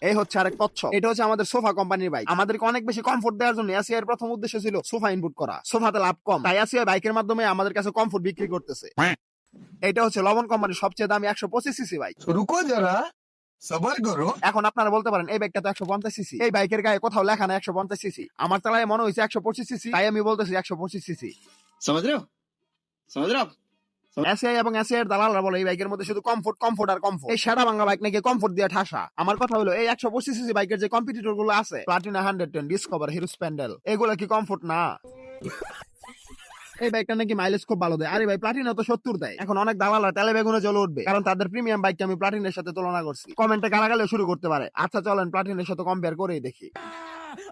এই হচ্ছে আরেক তথ্য। এটা হচ্ছে আমাদের সোফা কোম্পানির বাইক। আমাদেরকে অনেক বেশি কমফোর্ট দেওয়ার জন্য এসিআই এর প্রথম উদ্দেশ্য ছিল সোফা ইনপুট করা, সোফাতে লাভ কম, তাই এসিআই বাইকের মাধ্যমে আমাদের কাছে কমফোর্ট বিক্রি করতেছে। এটা হচ্ছে লবণ কোম্পানির সবচেয়ে দামি 125 সিসি বাইক। तो रुको जरा, सबर करो। এখন আপনারা বলতে পারেন এই বাইকটা তো 150 সিসি, এই বাইকের গায়ে কোথাও লেখা না 150 সিসি। আমার চালায় মনে হয়েছে 125 সিসি, তাই আমি বলতেছি 125 সিসি। समझ रहे हो समझ रहे हो आप? এসিআই এবং এসিআই এর দালালরা বলে এই বাইকের মধ্যে শুধু কমফোর্ট কমফোর্ট আর কমফোর্ট। এই সাদা বাংলা বাইক নাকি কমফোর্ট দিয়ে ঠাসা। আমার কথা হলো এই 125 সিসি বাইকের যে কম্পিটিটর গুলো আছে, প্লাটিনা 110, ডিসকভার, হিরো স্প্যান্ডেল, এগুলো কি কমফোর্ট না? এই বাইকটা নাকি মাইলেজ খুব ভালো দেয়। আরে ভাই, প্লাটিনা তো 70 দেয়। এখন অনেক দালালরা তেলে বেগুনে জ্বলে উঠবে, কারণ তাদের প্রিমিয়াম বাইককে আমি প্লাটিনের সাথে তুলনা করছি। কমেন্টে গালাগালি শুরু করতে পারে। আচ্ছা চলেন প্লাটিনের সাথে কম্পেয়ার করেই দেখি।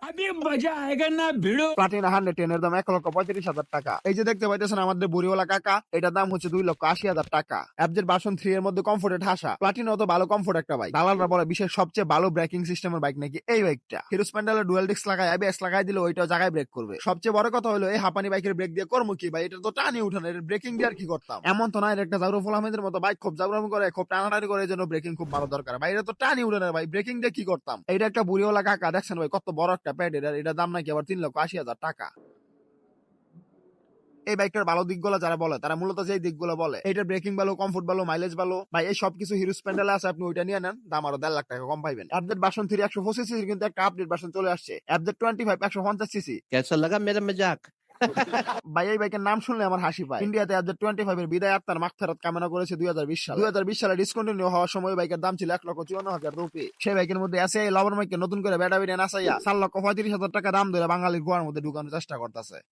अभी मजा आएगा ना भिड़ो। প্লাটিনা 110 এর দাম 1,35,000 টাকা। এই যে দেখতে পাইতেছেন আমাদের বুড়িওয়ালা কাকা, এটার দাম হচ্ছে 2,80,000 টাকা। এফজেড ভার্সন 3 এর মধ্যে কমফোর্টে ঠাসা। প্লাটিনা তো ভালো কমফোর্ট একটা বাইক। দালালরা বলে বিশ্বের সবচেয়ে ভালো ব্রেকিং সিস্টেমের বাইক নাকি এই বাইকটা। হিরো স্প্যান্ডেলের ডুয়াল ডিস্ক লাগায় ABS লাগাই দিলে ওইটাও জায়গায় ব্রেক করবে। সবচেয়ে বড় কথা হলো এই হাপানি বাইকের ব্রেক দিয়ে কর্ম কি ভাই? এটা তো টানি উঠানো, এর ব্রেকিং দিয়ে আর কি করতাম? এমন তো না এর একটা জাউরুল আহমেদের মতো বাইক খুব জাউরামি করে, খুব টানাটানি করে, এই জন্য ব্রেকিং খুব ভালো দরকার ভাই। এটা তো টানি উঠানো ভাই, ব্রেকিং দিয়ে কি করতাম? এটা একটা বুড়িওয়ালা কাকা, দেখছেন ভাই কত বড় একটা প্যাড, এটা দাম নাকি আবার 3,80,000 টাকা। এই বাইকটার ভালো দিকগুলো যারা বলে তারা মূলত যে দিকগুলো বলে, এটার ব্রেকিং ভালো, কমফোর্ট ভালো, মাইলেজ ভালো, ভাই এই সবকিছু হিরো স্প্যান্ডেলে আছে। আপনি ওইটা নিয়ে নেন, দাম আরো 1.5 লাখ টাকা কম পাইবেন। এফজেড ভার্সন 3 125 সিসি কিন্তু একটা আপডেট ভার্সন চলে আসছে, এফজেড 25 150 সিসি। कैसा लगा मेरा मजाक? ভাই এই বাইকের নাম শুনলে আমার হাসি পায়। ইন্ডিয়াতে এফজেড 25 এর বিদায় আত্মার মাগফিরাত কামনা করেছে 2020 সালে। 2020 সালে ডিসকন্টিনিউ হওয়ার সময় বাইকের দাম ছিল 1,54,000 রুপি। সেই বাইকের মধ্যে এসিআই লবণ মাইকে নতুন করে ব্যাটারি নাসাইয়া 4,35,000 টাকা দাম ধরে বাঙালির গোয়ার মধ্যে ঢুকানোর চেষ্টা করতেছে।